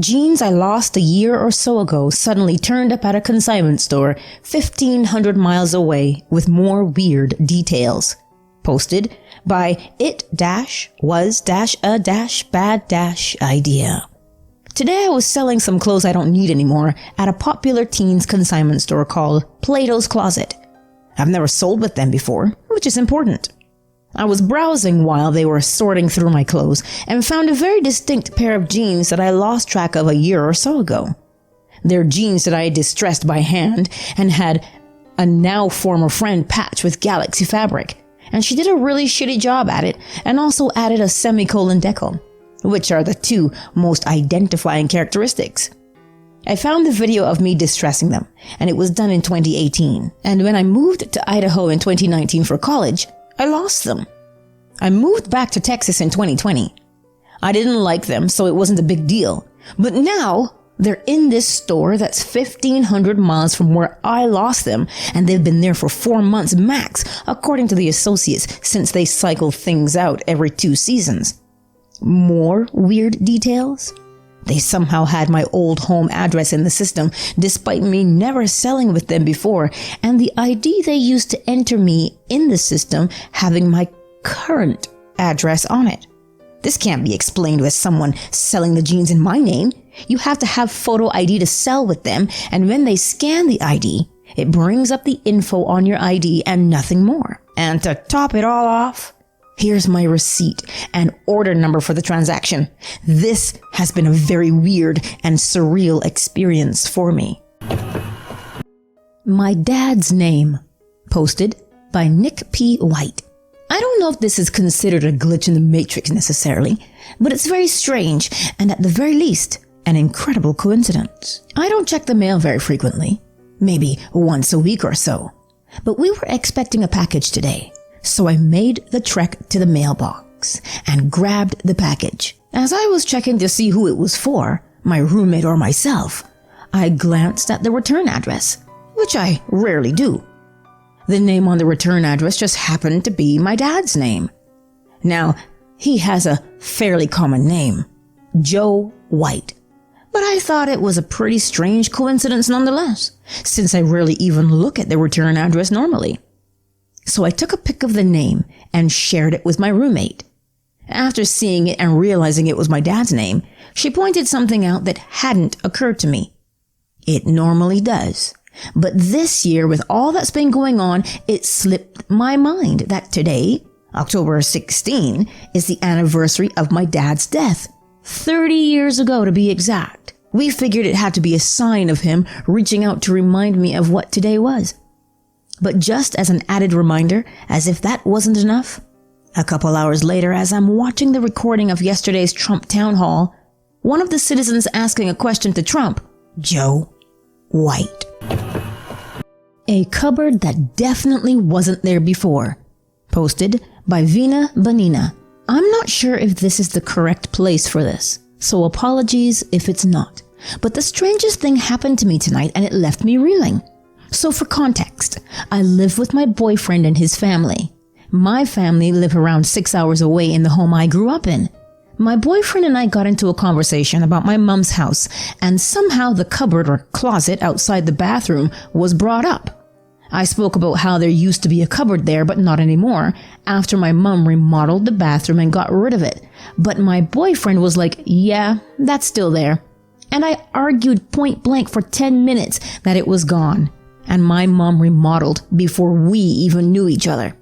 Jeans I lost a year or so ago suddenly turned up at a consignment store 1,500 miles away with more weird details. Posted by it-was-a-bad-idea. Today I was selling some clothes I don't need anymore at a popular teens consignment store called Plato's Closet. I've never sold with them before, which is important. I was browsing while they were sorting through my clothes and found a very distinct pair of jeans that I lost track of a year or so ago. They're jeans that I had distressed by hand and had a now former friend patch with Galaxy fabric, and she did a really shitty job at it and also added a semicolon decal, which are the two most identifying characteristics. I found the video of me distressing them, and it was done in 2018, and when I moved to Idaho in 2019 for college, I lost them. I moved back to Texas in 2020. I didn't like them, so it wasn't a big deal. But now, they're in this store that's 1,500 miles from where I lost them, and they've been there for 4 months max, according to the associates, since they cycle things out every 2 seasons. More weird details? They somehow had my old home address in the system, despite me never selling with them before, and the ID they used to enter me in the system having my current address on it. This can't be explained with someone selling the jeans in my name. You have to have photo ID to sell with them, and when they scan the ID, it brings up the info on your ID and nothing more. And to top it all off, here's my receipt and order number for the transaction. This has been a very weird and surreal experience for me. My dad's name. Posted by Nick P. White. I don't know if this is considered a glitch in the Matrix necessarily, but it's very strange and at the very least, an incredible coincidence. I don't check the mail very frequently, maybe once a week or so, but we were expecting a package today. So I made the trek to the mailbox and grabbed the package. As I was checking to see who it was for, my roommate or myself, I glanced at the return address, which I rarely do. The name on the return address just happened to be my dad's name. Now, he has a fairly common name, Joe White, but I thought it was a pretty strange coincidence nonetheless, since I rarely even look at the return address normally. So I took a pic of the name and shared it with my roommate. After seeing it and realizing it was my dad's name, she pointed something out that hadn't occurred to me. It normally does. But this year, with all that's been going on, it slipped my mind that today, October 16, is the anniversary of my dad's death. 30 years ago to be exact. We figured it had to be a sign of him reaching out to remind me of what today was. But just as an added reminder, as if that wasn't enough, a couple hours later, as I'm watching the recording of yesterday's Trump town hall, one of the citizens asking a question to Trump, Joe White. A cupboard that definitely wasn't there before. Posted by Vina Banina. I'm not sure if this is the correct place for this, so apologies if it's not. But the strangest thing happened to me tonight and it left me reeling. So for context, I live with my boyfriend and his family. My family live around 6 hours away in the home I grew up in. My boyfriend and I got into a conversation about my mom's house, and somehow the cupboard or closet outside the bathroom was brought up. I spoke about how there used to be a cupboard there, but not anymore, after my mom remodeled the bathroom and got rid of it. But my boyfriend was like, yeah, that's still there. And I argued point blank for 10 minutes that it was gone. And my mom remodeled before we even knew each other.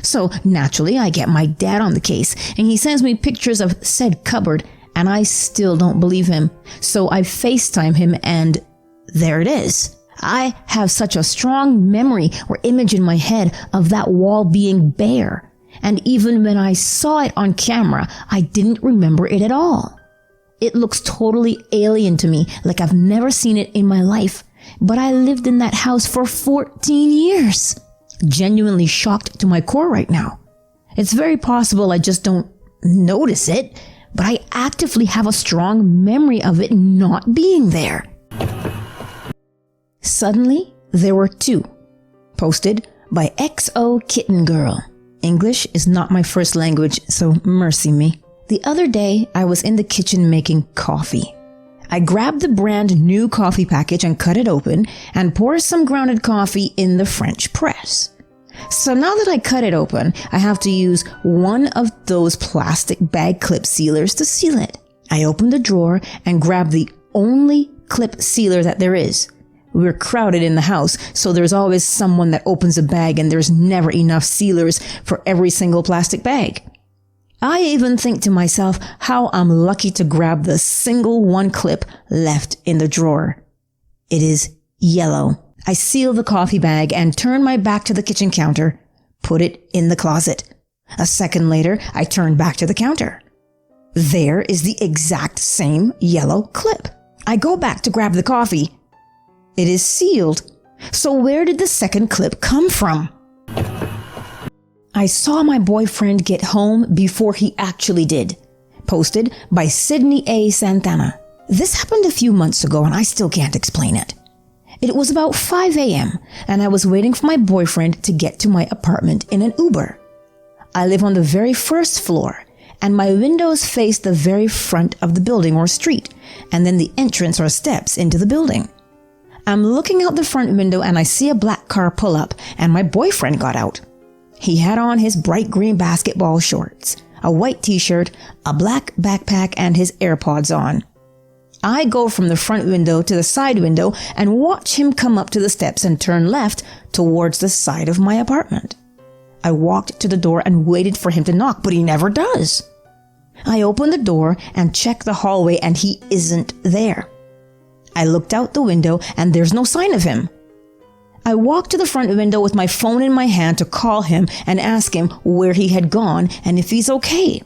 So naturally, I get my dad on the case, and he sends me pictures of said cupboard, and I still don't believe him. So I FaceTime him, and there it is. I have such a strong memory or image in my head of that wall being bare. And even when I saw it on camera, I didn't remember it at all. It looks totally alien to me, like I've never seen it in my life. But I lived in that house for 14 years. Genuinely shocked to my core right now. It's very possible I just don't notice it, but I actively have a strong memory of it not being there. Suddenly, there were 2. Posted by XO Kitten Girl. English is not my first language, so mercy me. The other day, I was in the kitchen making coffee. I grab the brand new coffee package and cut it open and pour some grounded coffee in the French press. So now that I cut it open, I have to use one of those plastic bag clip sealers to seal it. I open the drawer and grab the only clip sealer that there is. We're crowded in the house, so there's always someone that opens a bag and there's never enough sealers for every single plastic bag. I even think to myself how I'm lucky to grab the single one clip left in the drawer. It is yellow. I seal the coffee bag and turn my back to the kitchen counter, put it in the closet. A second later, I turn back to the counter. There is the exact same yellow clip. I go back to grab the coffee. It is sealed. So where did the second clip come from? I saw my boyfriend get home before he actually did. Posted by Sydney A. Santana. This happened a few months ago and I still can't explain it. It was about 5 a.m. and I was waiting for my boyfriend to get to my apartment in an Uber. I live on the very first floor and my windows face the very front of the building or street and then the entrance or steps into the building. I'm looking out the front window and I see a black car pull up and my boyfriend got out. He had on his bright green basketball shorts, a white t-shirt, a black backpack, and his AirPods on. I go from the front window to the side window and watch him come up to the steps and turn left towards the side of my apartment. I walked to the door and waited for him to knock, but he never does. I open the door and check the hallway and he isn't there. I looked out the window and there's no sign of him. I walked to the front window with my phone in my hand to call him and ask him where he had gone and if he's okay.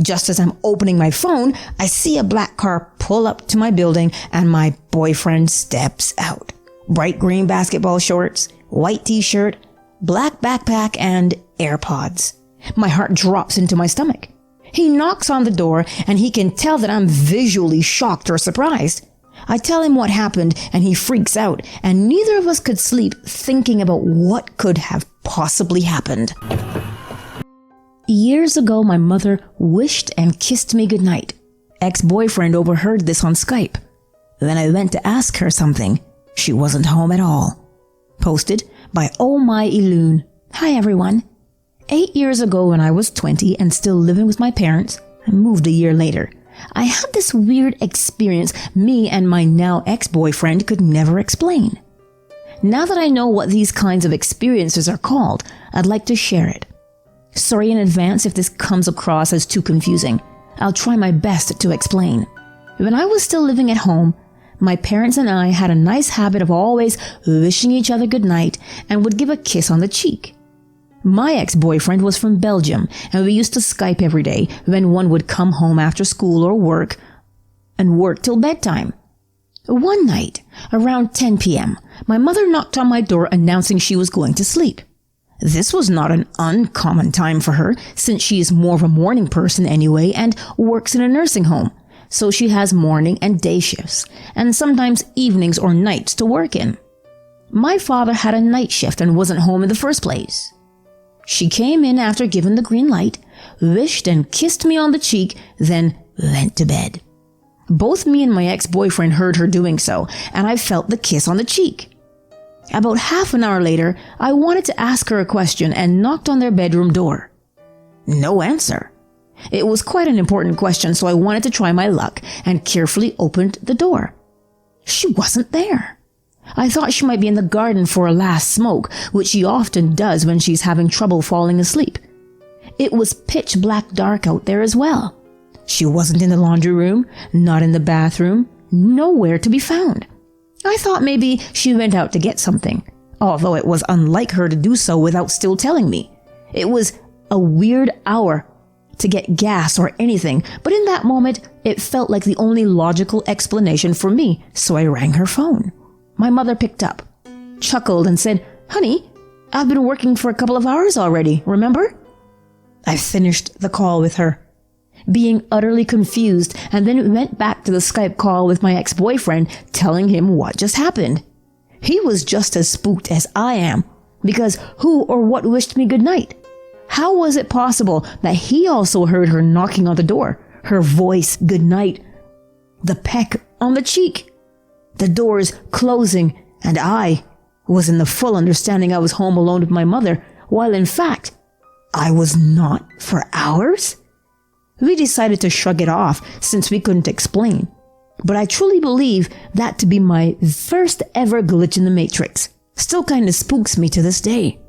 Just as I'm opening my phone, I see a black car pull up to my building and my boyfriend steps out. Bright green basketball shorts, white t-shirt, black backpack, and AirPods. My heart drops into my stomach. He knocks on the door and he can tell that I'm visually shocked or surprised. I tell him what happened and he freaks out and neither of us could sleep thinking about what could have possibly happened. Years ago, my mother wished and kissed me goodnight. Ex-boyfriend overheard this on Skype. Then I went to ask her something. She wasn't home at all. Posted by Oh My Iloon. Hi everyone. 8 years ago when I was 20 and still living with my parents, I moved a year later. I had this weird experience me and my now ex-boyfriend could never explain. Now that I know what these kinds of experiences are called, I'd like to share it. Sorry in advance if this comes across as too confusing. I'll try my best to explain. When I was still living at home, my parents and I had a nice habit of always wishing each other good night and would give a kiss on the cheek. My ex-boyfriend was from Belgium and we used to Skype every day when one would come home after school or work and work till bedtime. One night, around 10 p.m., my mother knocked on my door announcing she was going to sleep. This was not an uncommon time for her since she is more of a morning person anyway and works in a nursing home, so she has morning and day shifts and sometimes evenings or nights to work in. My father had a night shift and wasn't home in the first place. She came in after giving the green light, wished and kissed me on the cheek, then went to bed. Both me and my ex-boyfriend heard her doing so, and I felt the kiss on the cheek. About half an hour later, I wanted to ask her a question and knocked on their bedroom door. No answer. It was quite an important question, so I wanted to try my luck and carefully opened the door. She wasn't there. I thought she might be in the garden for a last smoke, which she often does when she's having trouble falling asleep. It was pitch black dark out there as well. She wasn't in the laundry room, not in the bathroom, nowhere to be found. I thought maybe she went out to get something, although it was unlike her to do so without still telling me. It was a weird hour to get gas or anything, but in that moment, it felt like the only logical explanation for me, so I rang her phone. My mother picked up, chuckled and said, "Honey, I've been working for a couple of hours already, remember?" I finished the call with her, being utterly confused, and then went back to the Skype call with my ex-boyfriend, telling him what just happened. He was just as spooked as I am, because who or what wished me good night? How was it possible that he also heard her knocking on the door, her voice good night? the peck on the cheek, the doors closing, and I was in the full understanding I was home alone with my mother, while in fact, I was not for hours. We decided to shrug it off since we couldn't explain, but I truly believe that to be my first ever glitch in the Matrix. Still kinda spooks me to this day.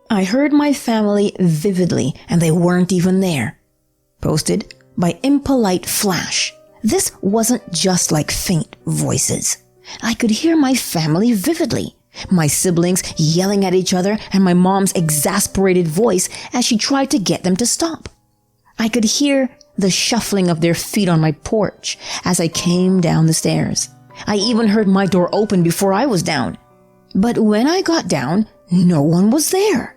I heard my family vividly and they weren't even there. Posted by Impolite Flash. This wasn't just like faint voices. I could hear my family vividly. My siblings yelling at each other and my mom's exasperated voice as she tried to get them to stop. I could hear the shuffling of their feet on my porch as I came down the stairs. I even heard my door open before I was down. But when I got down, no one was there.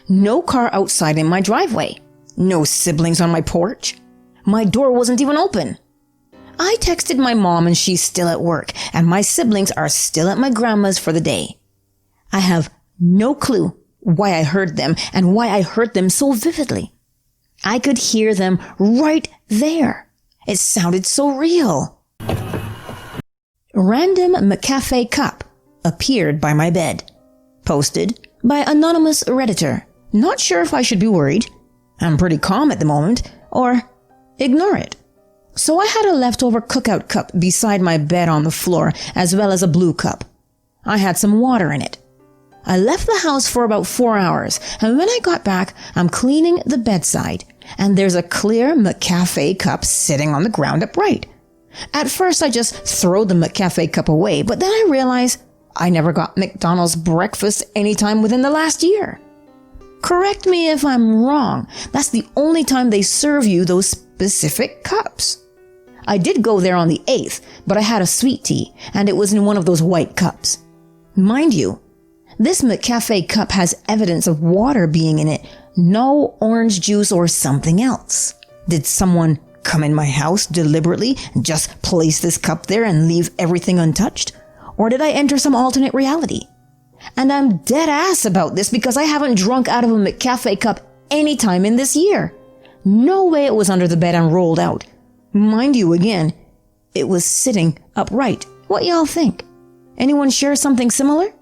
No car outside in my driveway. No siblings on my porch. My door wasn't even open. I texted my mom and she's still at work, and my siblings are still at my grandma's for the day. I have no clue why I heard them and why I heard them so vividly. I could hear them right there. It sounded so real. Random McCafe cup appeared by my bed. Posted by anonymous Redditor. Not sure if I should be worried. I'm pretty calm at the moment. Or ignore it. So I had a leftover cookout cup beside my bed on the floor, as well as a blue cup. I had some water in it. I left the house for about 4 hours, and when I got back, I'm cleaning the bedside, and there's a clear McCafe cup sitting on the ground upright. At first, I just throw the McCafe cup away, but then I realize I never got McDonald's breakfast anytime within the last year. Correct me if I'm wrong. That's the only time they serve you those specific cups. I did go there on the 8th, but I had a sweet tea, and it was in one of those white cups. Mind you, this McCafe cup has evidence of water being in it, no orange juice or something else. Did someone come in my house deliberately and just place this cup there and leave everything untouched? Or did I enter some alternate reality? And I'm dead ass about this because I haven't drunk out of a McCafe cup any time in this year. No way it was under the bed and rolled out. Mind you, again, it was sitting upright. What y'all think? Anyone share something similar?